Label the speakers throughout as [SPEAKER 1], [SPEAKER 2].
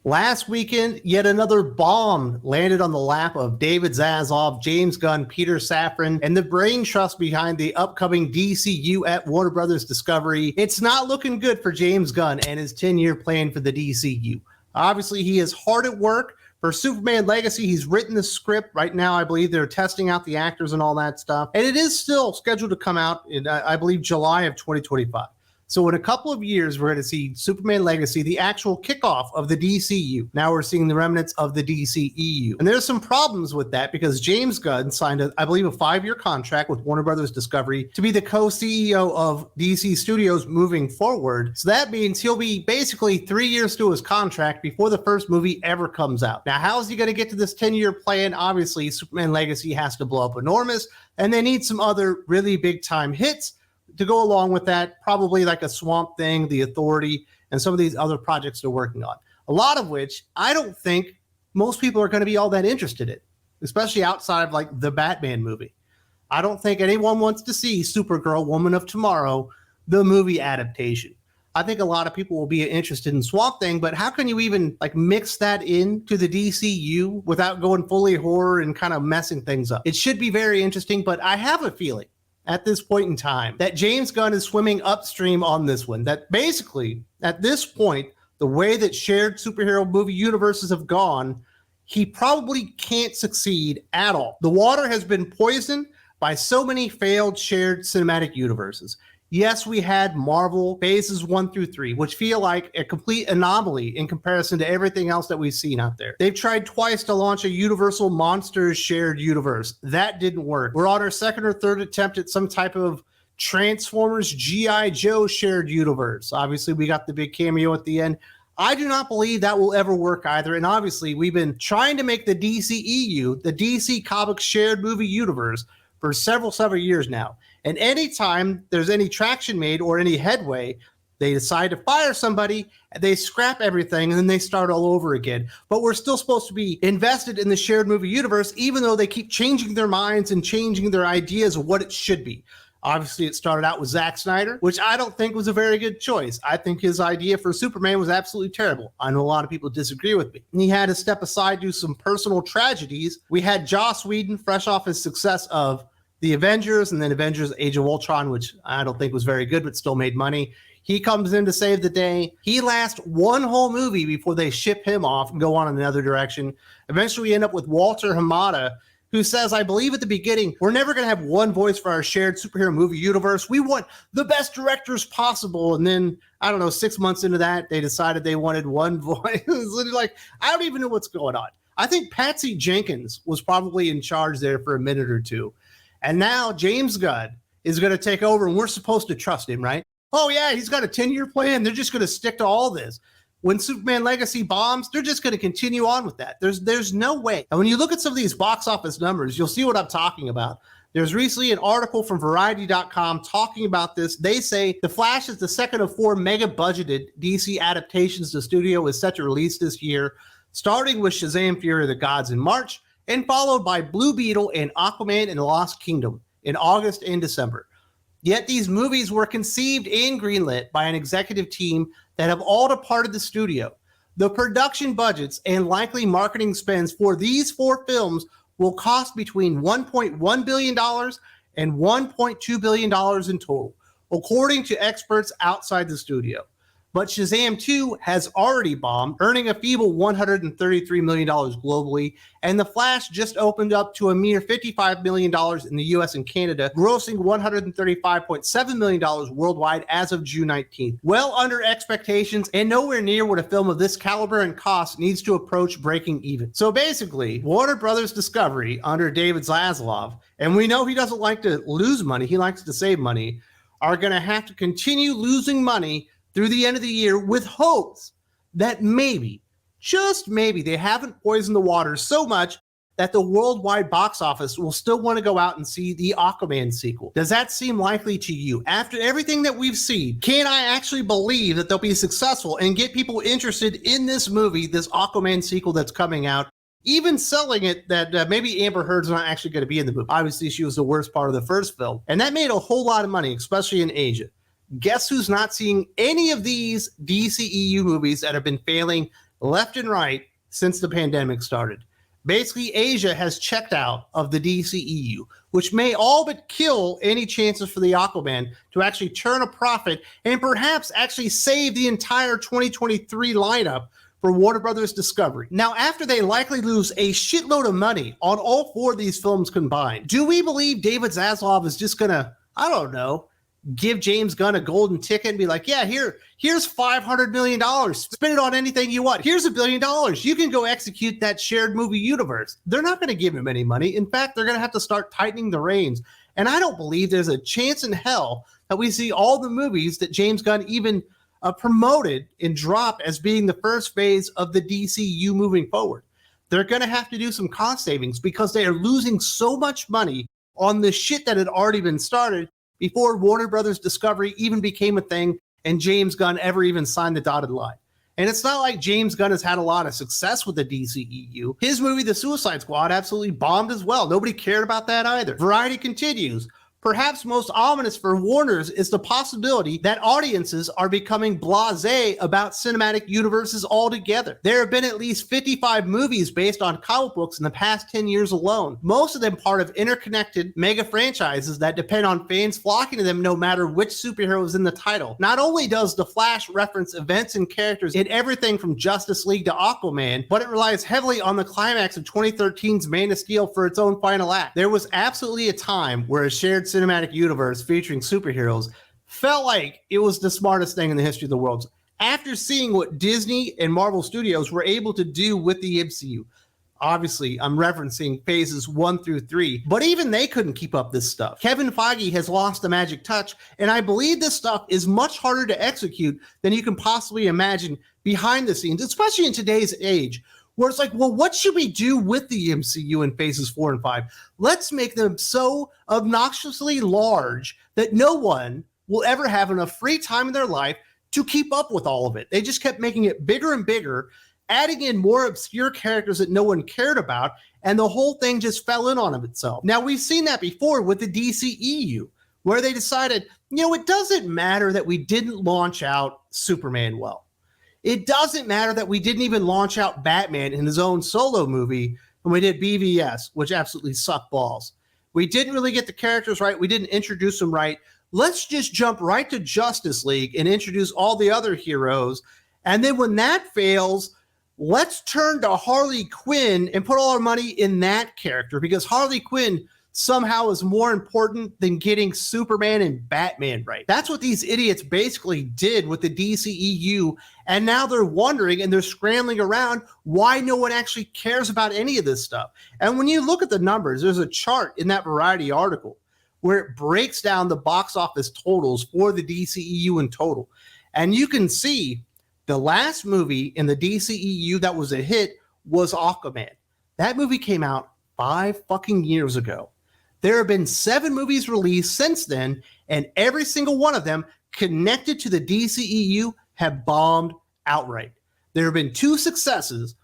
[SPEAKER 1] Last weekend, yet another bomb landed on the lap of David Zaslav, James Gunn, Peter Safran, and the brain trust behind the upcoming DCU at Warner Brothers Discovery. It's not looking good for James Gunn and his 10-year plan for the DCU. Obviously, he is hard at work. For Superman Legacy, he's written the script. Right now, I believe they're testing out the actors and all that stuff. And it is still scheduled to come out in, I believe, July of 2025. So in a couple of years, we're going to see Superman Legacy, the actual kickoff of the DCU. Now we're seeing the remnants of the DCEU. And there's some problems with that because James Gunn signed, I believe, a 5-year contract with Warner Brothers Discovery to be the co-CEO of DC Studios moving forward. So that means he'll be basically 3 years to his contract before the first movie ever comes out. Now, how is he going to get to this 10-year plan? Obviously, Superman Legacy has to blow up enormous, and they need some other really big-time hits to go along with that, probably like a Swamp Thing, The Authority, and some of these other projects they're working on. A lot of which I don't think most people are going to be all that interested in, especially outside of like the Batman movie. I don't think anyone wants to see Supergirl, Woman of Tomorrow, the movie adaptation. I think a lot of people will be interested in Swamp Thing, but how can you even like mix that into the DCU without going fully horror and kind of messing things up? It should be very interesting, but I have a feeling at this point in time that James Gunn is swimming upstream on this one. That basically, at this point, the way that shared superhero movie universes have gone, he probably can't succeed at all. The water has been poisoned by so many failed shared cinematic universes. Yes, we had Marvel phases 1 through 3, which feel like a complete anomaly in comparison to everything else that we've seen out there. They've tried twice to launch a Universal Monsters shared universe. That didn't work. We're on our second or third attempt at some type of Transformers G.I. Joe shared universe. Obviously, we got the big cameo at the end. I do not believe that will ever work either. And obviously, we've been trying to make the DCEU, the DC Comics shared movie universe, for several years now. And anytime there's any traction made or any headway, they decide to fire somebody, they scrap everything, and then they start all over again. But we're still supposed to be invested in the shared movie universe, even though they keep changing their minds and changing their ideas of what it should be. Obviously, it started out with Zack Snyder, which I don't think was a very good choice. I think his idea for Superman was absolutely terrible. I know a lot of people disagree with me. And he had to step aside due to some personal tragedies. We had Joss Whedon, fresh off his success of the Avengers and then Avengers Age of Ultron, which I don't think was very good, but still made money. He comes in to save the day. He lasts one whole movie before they ship him off and go on in another direction. Eventually, we end up with Walter Hamada, who says, I believe at the beginning, we're never going to have one voice for our shared superhero movie universe. We want the best directors possible. And then, I don't know, 6 months into that, they decided they wanted one voice. It was literally like, I don't even know what's going on. I think Patsy Jenkins was probably in charge there for a minute or two. And now James Gunn is going to take over, and we're supposed to trust him, right? Oh, yeah, he's got a 10-year plan. They're just going to stick to all this. When Superman Legacy bombs, they're just going to continue on with that. There's no way. And when you look at some of these box office numbers, you'll see what I'm talking about. There's recently an article from Variety.com talking about this. They say The Flash is the second of 4 mega-budgeted DC adaptations the studio is set to release this year, starting with Shazam! Fury of the Gods in March, and followed by Blue Beetle and Aquaman and the Lost Kingdom in August and December. Yet these movies were conceived and greenlit by an executive team that have all departed the studio. The production budgets and likely marketing spends for these 4 films will cost between $1.1 billion and $1.2 billion in total, according to experts outside the studio. But Shazam 2 has already bombed, earning a feeble $133 million globally, and The Flash just opened up to a mere $55 million in the US and Canada, grossing $135.7 million worldwide as of June 19th. Well under expectations and nowhere near what a film of this caliber and cost needs to approach breaking even. So basically, Warner Brothers Discovery under David Zaslav, and we know he doesn't like to lose money, he likes to save money, are going to have to continue losing money through the end of the year with hopes that maybe, just maybe, they haven't poisoned the water so much that the worldwide box office will still want to go out and see the Aquaman sequel. Does that seem likely to you? After everything that we've seen, can I actually believe that they'll be successful and get people interested in this movie, this Aquaman sequel that's coming out, even selling it that maybe Amber Heard's not actually going to be in the movie? Obviously, she was the worst part of the first film, and that made a whole lot of money, especially in Asia. Guess who's not seeing any of these DCEU movies that have been failing left and right since the pandemic started. Basically, Asia has checked out of the DCEU, which may all but kill any chances for the Aquaman to actually turn a profit and perhaps actually save the entire 2023 lineup for Warner Brothers Discovery. Now, after they likely lose a shitload of money on all four of these films combined, do we believe David Zaslav is just gonna, I don't know, give James Gunn a golden ticket and be like, yeah, here's $500 million. Spend it on anything you want. Here's $1 billion. You can go execute that shared movie universe. They're not going to give him any money. In fact, they're going to have to start tightening the reins. And I don't believe there's a chance in hell that we see all the movies that James Gunn even promoted and dropped as being the first phase of the DCU moving forward. They're going to have to do some cost savings because they are losing so much money on the shit that had already been started before Warner Brothers Discovery even became a thing and James Gunn ever even signed the dotted line. And it's not like James Gunn has had a lot of success with the DCEU. His movie, The Suicide Squad, absolutely bombed as well. Nobody cared about that either. Variety continues. Perhaps most ominous for Warner's is the possibility that audiences are becoming blasé about cinematic universes altogether. There have been at least 55 movies based on comic books in the past 10 years alone, most of them part of interconnected mega franchises that depend on fans flocking to them no matter which superhero is in the title. Not only does The Flash reference events and characters in everything from Justice League to Aquaman, but it relies heavily on the climax of 2013's Man of Steel for its own final act. There was absolutely a time where a shared cinematic universe featuring superheroes felt like it was the smartest thing in the history of the world. After seeing what Disney and Marvel Studios were able to do with the MCU, obviously I'm referencing phases 1 through 3, but even they couldn't keep up this stuff. Kevin Feige has lost the magic touch, and I believe this stuff is much harder to execute than you can possibly imagine behind the scenes, especially in today's age, where it's like, well, what should we do with the MCU in phases 4 and 5? Let's make them so obnoxiously large that no one will ever have enough free time in their life to keep up with all of it. They just kept making it bigger and bigger, adding in more obscure characters that no one cared about, and the whole thing just fell in on itself. Now, we've seen that before with the DCEU, where they decided, it doesn't matter that we didn't launch out Superman well. It doesn't matter that we didn't even launch out Batman in his own solo movie when we did BVS, which absolutely sucked balls. We didn't really get the characters right. We didn't introduce them right. Let's just jump right to Justice League and introduce all the other heroes. And then when that fails, let's turn to Harley Quinn and put all our money in that character because Harley Quinn somehow is more important than getting Superman and Batman right. That's what these idiots basically did with the DCEU, and now they're wondering and they're scrambling around why no one actually cares about any of this stuff. And when you look at the numbers, there's a chart in that Variety article where it breaks down the box office totals for the DCEU in total. And you can see the last movie in the DCEU that was a hit was Aquaman. That movie came out 5 fucking years ago. There have been 7 movies released since then, and every single one of them connected to the DCEU have bombed outright. There have been 2 successes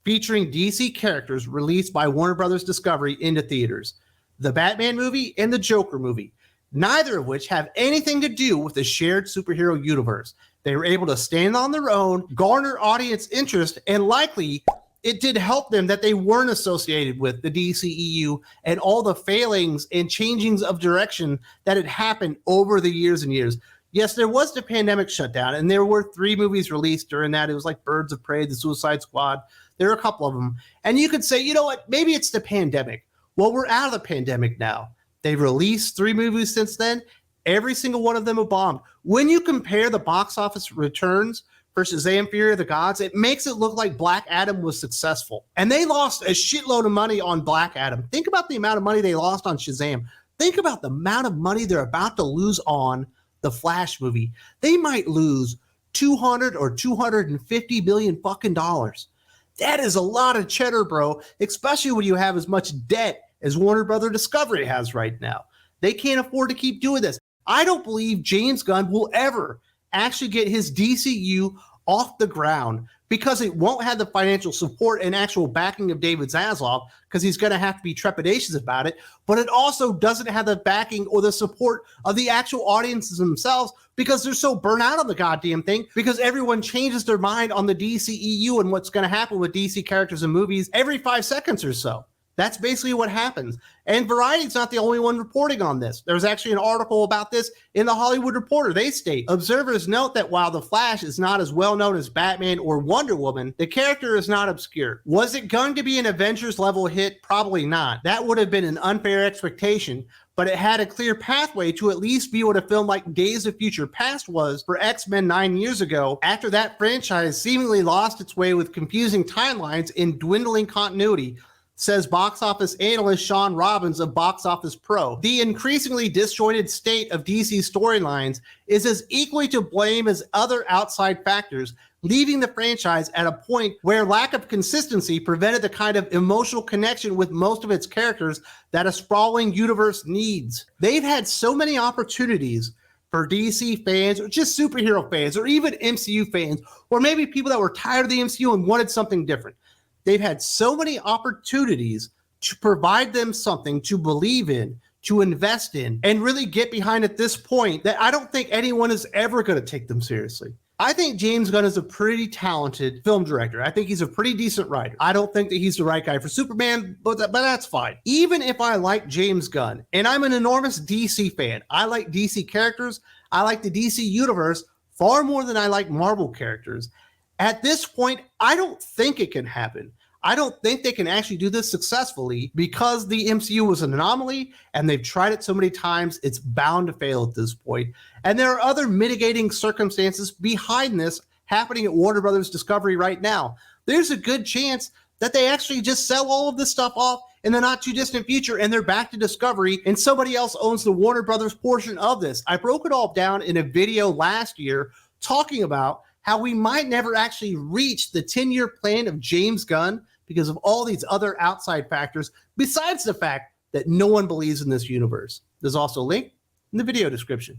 [SPEAKER 1] featuring DC characters released by Warner Brothers Discovery into theaters, the Batman movie and the Joker movie, neither of which have anything to do with the shared superhero universe. They were able to stand on their own, garner audience interest, and likely it did help them that they weren't associated with the DCEU and all the failings and changings of direction that had happened over the years and years. Yes, there was the pandemic shutdown, and there were 3 movies released during that. It was like Birds of Prey, The Suicide Squad. There are a couple of them. And you could say, you know what, maybe it's the pandemic. Well, we're out of the pandemic now. They've released 3 movies since then. Every single one of them have bombed. When you compare the box office returns for Shazam! Fury of the Gods, it makes it look like Black Adam was successful. And they lost a shitload of money on Black Adam. Think about the amount of money they lost on Shazam. Think about the amount of money they're about to lose on the Flash movie. They might lose 200 or 250 million fucking dollars. That is a lot of cheddar, bro, especially when you have as much debt as Warner Brothers Discovery has right now. They can't afford to keep doing this. I don't believe James Gunn will ever actually get his DCU off the ground because it won't have the financial support and actual backing of David Zaslav, because he's going to have to be trepidatious about it, but it also doesn't have the backing or the support of the actual audiences themselves because they're so burnt out on the goddamn thing, because everyone changes their mind on the DCEU and what's going to happen with DC characters and movies every 5 seconds or so. That's basically what happens. And Variety's not the only one reporting on this. There's actually an article about this in the Hollywood Reporter. They state, observers note that while The Flash is not as well known as Batman or Wonder Woman, the character is not obscure. Was it going to be an Avengers level hit? Probably not. That would have been an unfair expectation, but it had a clear pathway to at least be what a film like Days of Future Past was for X-Men 9 years ago, after that franchise seemingly lost its way with confusing timelines and dwindling continuity, says box office analyst Sean Robbins of Box Office Pro. The increasingly disjointed state of DC storylines is as equally to blame as other outside factors, leaving the franchise at a point where lack of consistency prevented the kind of emotional connection with most of its characters that a sprawling universe needs. They've had so many opportunities for DC fans, or just superhero fans, or even MCU fans, or maybe people that were tired of the MCU and wanted something different. They've had so many opportunities to provide them something to believe in, to invest in, and really get behind at this point that I don't think anyone is ever going to take them seriously. I think James Gunn is a pretty talented film director. I think he's a pretty decent writer. I don't think that he's the right guy for Superman, but that's fine. Even if I like James Gunn, and I'm an enormous DC fan, I like DC characters, I like the DC universe far more than I like Marvel characters. At this point, I don't think it can happen. I don't think they can actually do this successfully because the MCU was an anomaly and they've tried it so many times, it's bound to fail at this point. And there are other mitigating circumstances behind this happening at Warner Brothers Discovery right now. There's a good chance that they actually just sell all of this stuff off in the not too distant future and they're back to Discovery and somebody else owns the Warner Brothers portion of this. I broke it all down in a video last year talking about how we might never actually reach the 10-year plan of James Gunn because of all these other outside factors, besides the fact that no one believes in this universe. There's also a link in the video description.